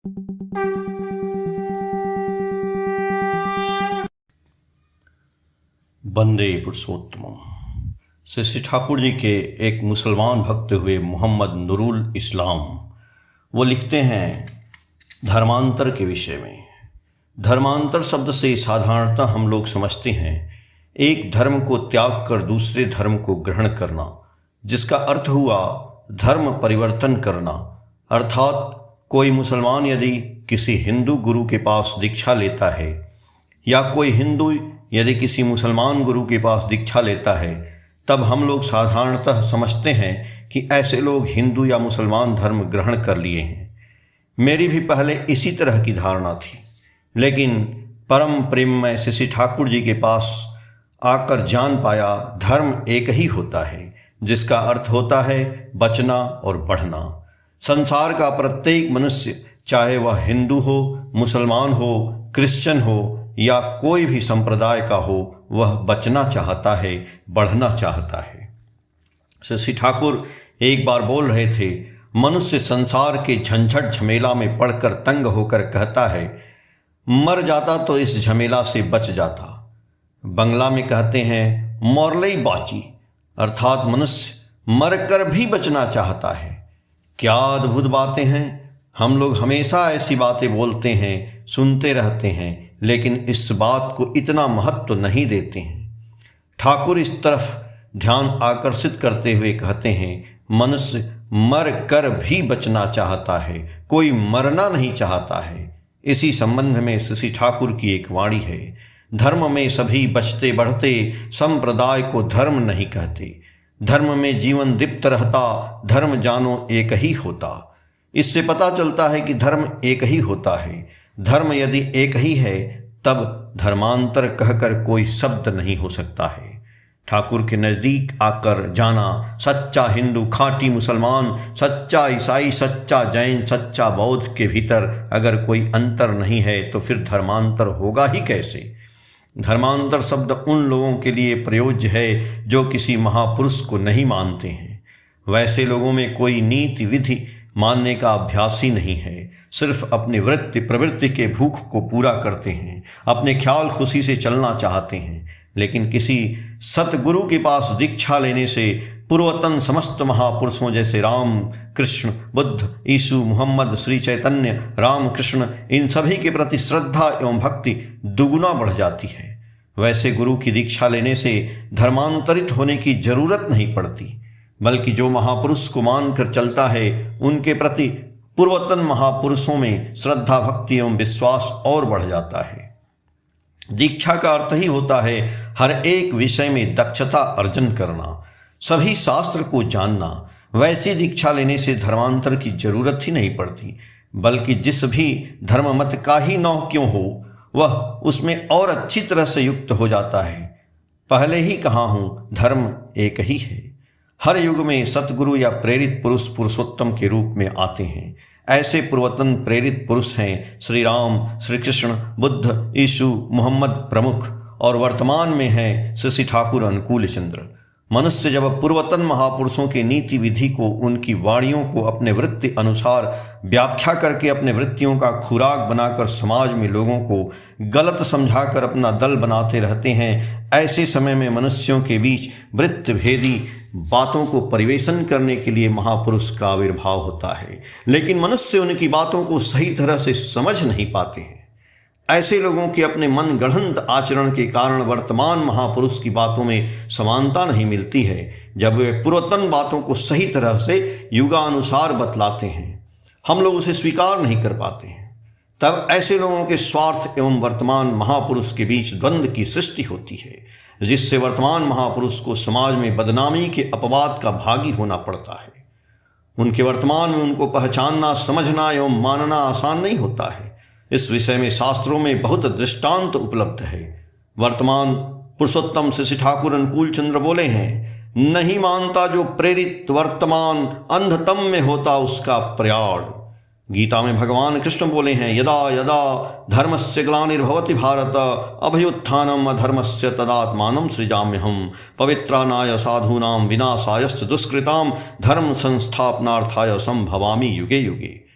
वंदे पुरुषोत्तमम। श्री ठाकुर जी के एक मुसलमान भक्त हुए मोहम्मद नूरुल इस्लाम, वो लिखते हैं धर्मांतर के विषय में। धर्मांतर शब्द से साधारणतः हम लोग समझते हैं एक धर्म को त्याग कर दूसरे धर्म को ग्रहण करना, जिसका अर्थ हुआ धर्म परिवर्तन करना। अर्थात कोई मुसलमान यदि किसी हिंदू गुरु के पास दीक्षा लेता है या कोई हिंदू यदि किसी मुसलमान गुरु के पास दीक्षा लेता है, तब हम लोग साधारणतः समझते हैं कि ऐसे लोग हिंदू या मुसलमान धर्म ग्रहण कर लिए हैं। मेरी भी पहले इसी तरह की धारणा थी, लेकिन परम प्रेम में श्री ठाकुर जी के पास आकर जान पाया धर्म एक ही होता है, जिसका अर्थ होता है बचना और बढ़ना। संसार का प्रत्येक मनुष्य, चाहे वह हिंदू हो, मुसलमान हो, क्रिश्चियन हो या कोई भी संप्रदाय का हो, वह बचना चाहता है, बढ़ना चाहता है। श्री ठाकुर एक बार बोल रहे थे, मनुष्य संसार के झंझट झमेला में पड़कर तंग होकर कहता है मर जाता तो इस झमेला से बच जाता। बंगला में कहते हैं मरलई बाची, अर्थात मनुष्य मरकर भी बचना चाहता है। क्या अद्भुत बातें हैं। हम लोग हमेशा ऐसी बातें बोलते हैं, सुनते रहते हैं, लेकिन इस बात को इतना महत्व नहीं देते हैं। ठाकुर इस तरफ ध्यान आकर्षित करते हुए कहते हैं मनुष्य मर कर भी बचना चाहता है, कोई मरना नहीं चाहता है। इसी संबंध में श्री ठाकुर की एक वाणी है, धर्म में सभी बचते बढ़ते, संप्रदाय को धर्म नहीं कहते। धर्म में जीवन दीप्त रहता, धर्म जानो एक ही होता। इससे पता चलता है कि धर्म एक ही होता है। धर्म यदि एक ही है तब धर्मांतर कहकर कोई शब्द नहीं हो सकता है। ठाकुर के नज़दीक आकर जाना सच्चा हिंदू, खाँटी मुसलमान, सच्चा ईसाई, सच्चा जैन, सच्चा बौद्ध के भीतर अगर कोई अंतर नहीं है तो फिर धर्मांतर होगा ही कैसे। धर्मांतर शब्द उन लोगों के लिए प्रयोज्य है जो किसी महापुरुष को नहीं मानते हैं। वैसे लोगों में कोई नीति विधि मानने का अभ्यास ही नहीं है, सिर्फ अपनी वृत्ति प्रवृत्ति के भूख को पूरा करते हैं, अपने ख्याल खुशी से चलना चाहते हैं। लेकिन किसी सतगुरु के पास दीक्षा लेने से पूर्वतन समस्त महापुरुषों जैसे राम, कृष्ण, बुद्ध, यीशु, मोहम्मद, श्री चैतन्य, राम, कृष्ण, इन सभी के प्रति श्रद्धा एवं भक्ति दुगुना बढ़ जाती है। वैसे गुरु की दीक्षा लेने से धर्मांतरित होने की जरूरत नहीं पड़ती, बल्कि जो महापुरुष को मानकर चलता है उनके प्रति पूर्वतन महापुरुषों में श्रद्धा, भक्ति एवं विश्वास और बढ़ जाता है। दीक्षा का अर्थ ही होता है हर एक विषय में दक्षता अर्जन करना, सभी शास्त्र को जानना। वैसी दीक्षा लेने से धर्मांतर की जरूरत ही नहीं पड़ती, बल्कि जिस भी धर्म मत का ही न क्यों हो, वह उसमें और अच्छी तरह से युक्त हो जाता है। पहले ही कहा हूँ, धर्म एक ही है। हर युग में सतगुरु या प्रेरित पुरुष पुरुषोत्तम के रूप में आते हैं। ऐसे पूर्वतन प्रेरित पुरुष हैं श्री राम, श्री कृष्ण, बुद्ध, यीशु, मोहम्मद प्रमुख, और वर्तमान में हैं श्री ठाकुर अनुकूल चंद्र। मनुष्य जब पूर्वतन महापुरुषों की नीति विधि को, उनकी वाणियों को अपने वृत्ति अनुसार व्याख्या करके अपने वृत्तियों का खुराक बनाकर समाज में लोगों को गलत समझाकर अपना दल बनाते रहते हैं, ऐसे समय में मनुष्यों के बीच वृत्ति भेदी बातों को परिवेशन करने के लिए महापुरुष का आविर्भाव होता है। लेकिन मनुष्य उनकी बातों को सही तरह से समझ नहीं पाते हैं। ऐसे लोगों के अपने मन गढ़ंत आचरण के कारण वर्तमान महापुरुष की बातों में समानता नहीं मिलती है। जब वे पूर्वतन बातों को सही तरह से युगानुसार बतलाते हैं, हम लोग उसे स्वीकार नहीं कर पाते हैं। तब ऐसे लोगों के स्वार्थ एवं वर्तमान महापुरुष के बीच द्वंद्व की सृष्टि होती है, जिससे वर्तमान महापुरुष को समाज में बदनामी के अपवाद का भागी होना पड़ता है। उनके वर्तमान में उनको पहचानना, समझना एवं मानना आसान नहीं होता है। इस विषय में शास्त्रों में बहुत दृष्टांत उपलब्ध है। वर्तमान पुरुषोत्तम श्री ठाकुर अनुकूल चंद्र बोले हैं, नहीं मानता जो प्रेरित वर्तमान, अंधतम में होता उसका प्रयाण। गीता में भगवान कृष्ण बोले हैं, यदा यदा धर्मस्य ग्लानिर्भवति भारत अभयुत्थानम अधर्मस्य तदात्मानं सृजाम्यहम् पवित्राणाय साधूनां विनाशायश्च दुष्कृतां धर्म संस्थापनार्थाय संभवामि युगे युगे।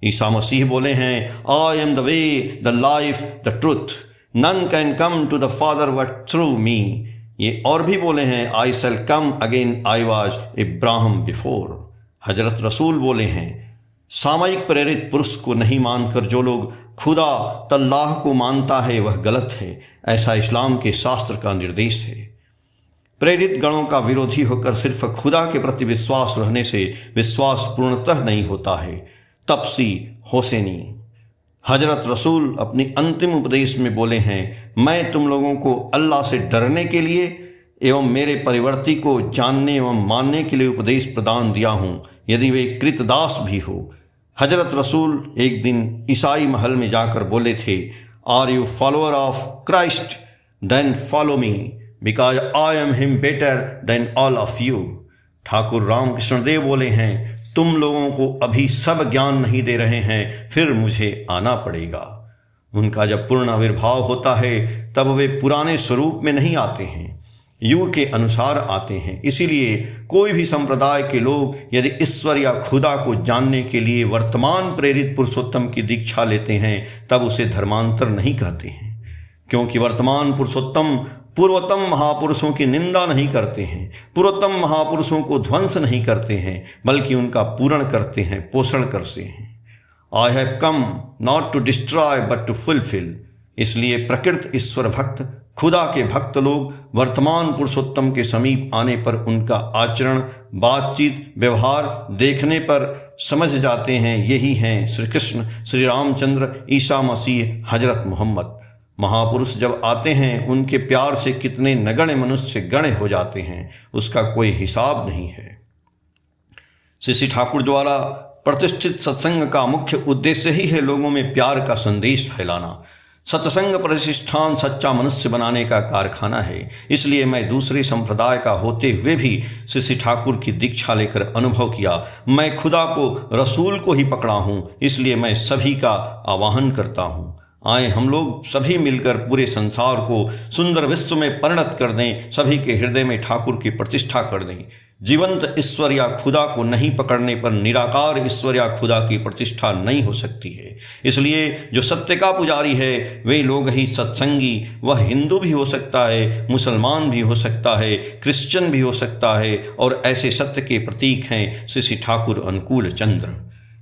ईसा मसीह बोले हैं, I am the way, the life, the truth, none can come to the father but through me. ये और भी बोले हैं, I shall come again, I was Ibrahim before. Hazrat Rasool बोले हैं, सामयिक प्रेरित पुरुष को नहीं मानकर जो लोग खुदा तल्लाह को मानता है वह गलत है, ऐसा इस्लाम के शास्त्र का निर्देश है। प्रेरित गणों का विरोधी होकर सिर्फ खुदा के प्रति विश्वास रहने से विश्वास पूर्णतः नहीं होता है। तपसी होसेनी। हजरत रसूल अपनी अंतिम उपदेश में बोले हैं, मैं तुम लोगों को अल्लाह से डरने के लिए एवं मेरे परिवर्ती को जानने एवं मानने के लिए उपदेश प्रदान दिया हूँ, यदि वे कृतदास भी हो। हजरत रसूल एक दिन ईसाई महल में जाकर बोले थे, are you follower of Christ, then follow me, because I am him better than all of you. Thakur Ramakrishna Dev बोले हैं, तुम लोगों को अभी सब ज्ञान नहीं दे रहे हैं, फिर मुझे आना पड़ेगा। उनका जब पूर्ण आविर्भाव होता है तब वे पुराने स्वरूप में नहीं आते हैं, युग के अनुसार आते हैं। इसीलिए कोई भी संप्रदाय के लोग यदि ईश्वर या खुदा को जानने के लिए वर्तमान प्रेरित पुरुषोत्तम की दीक्षा लेते हैं तब उसे धर्मांतर नहीं कहते हैं, क्योंकि वर्तमान पुरुषोत्तम पूर्वतम महापुरुषों की निंदा नहीं करते हैं, पूर्वतम महापुरुषों को ध्वंस नहीं करते हैं, बल्कि उनका पूर्ण करते हैं, पोषण करते हैं। I have come not to destroy but to fulfil. इसलिए प्रकृत ईश्वर भक्त, खुदा के भक्त लोग वर्तमान पुरुषोत्तम के समीप आने पर उनका आचरण, बातचीत, व्यवहार देखने पर समझ जाते हैं, यही हैं श्री कृष्ण, श्री रामचंद्र, ईसा मसीह, हजरत मोहम्मद। महापुरुष जब आते हैं उनके प्यार से कितने नगण्य मनुष्य गण्य हो जाते हैं, उसका कोई हिसाब नहीं है। श्री ठाकुर द्वारा प्रतिष्ठित सत्संग का मुख्य उद्देश्य ही है लोगों में प्यार का संदेश फैलाना। सत्संग प्रतिष्ठान सच्चा मनुष्य बनाने का कारखाना है। इसलिए मैं दूसरे संप्रदाय का होते हुए भी श्री ठाकुर की दीक्षा लेकर अनुभव किया, मैं खुदा को, रसूल को ही पकड़ा हूँ। इसलिए मैं सभी का आवाहन करता हूँ, आए हम लोग सभी मिलकर पूरे संसार को सुंदर विश्व में परिणत कर दें, सभी के हृदय में ठाकुर की प्रतिष्ठा कर दें। जीवंत ईश्वर या खुदा को नहीं पकड़ने पर निराकार ईश्वर या खुदा की प्रतिष्ठा नहीं हो सकती है। इसलिए जो सत्य का पुजारी है वे लोग ही सत्संगी। वह हिंदू भी हो सकता है, मुसलमान भी हो सकता है, क्रिश्चियन भी हो सकता है, और ऐसे सत्य के प्रतीक हैं श्री ठाकुर अनुकूल चंद्र।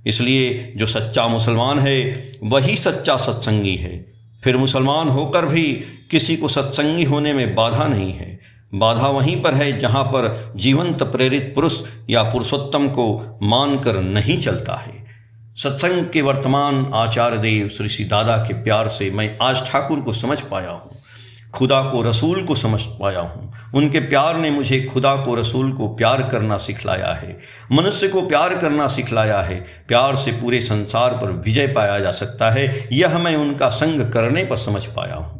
इसलिए जो सच्चा मुसलमान है वही सच्चा सत्संगी है। फिर मुसलमान होकर भी किसी को सत्संगी होने में बाधा नहीं है। बाधा वहीं पर है जहाँ पर जीवंत प्रेरित पुरुष या पुरुषोत्तम को मानकर नहीं चलता है। सत्संग के वर्तमान आचार्य देव श्री श्री दादा के प्यार से मैं आज ठाकुर को समझ पाया हूँ, खुदा को, रसूल को समझ पाया हूँ। उनके प्यार ने मुझे खुदा को, रसूल को प्यार करना सिखलाया है, मनुष्य को प्यार करना सिखलाया है। प्यार से पूरे संसार पर विजय पाया जा सकता है, यह मैं उनका संग करने पर समझ पाया हूँ।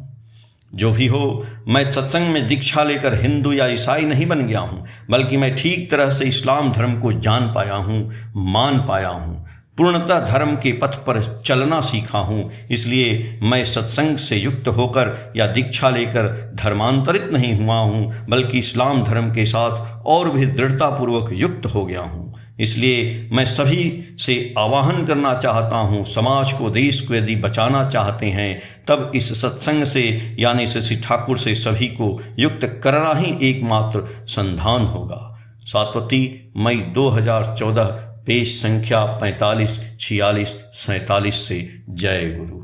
जो भी हो, मैं सत्संग में दीक्षा लेकर हिंदू या ईसाई नहीं बन गया हूँ, बल्कि मैं ठीक तरह से इस्लाम धर्म को जान पाया हूँ, मान पाया हूँ, पूर्णतः धर्म के पथ पर चलना सीखा हूँ। इसलिए मैं सत्संग से युक्त होकर या दीक्षा लेकर धर्मांतरित नहीं हुआ हूँ, बल्कि इस्लाम धर्म के साथ और भी दृढ़तापूर्वक युक्त हो गया हूँ। इसलिए मैं सभी से आवाहन करना चाहता हूँ, समाज को, देश को यदि बचाना चाहते हैं तब इस सत्संग से यानी श्री ठाकुर से सभी को युक्त करना ही एकमात्र संधान होगा। सातवती, मई 2014, पेज संख्या 45, 46, 47 से। जय गुरु।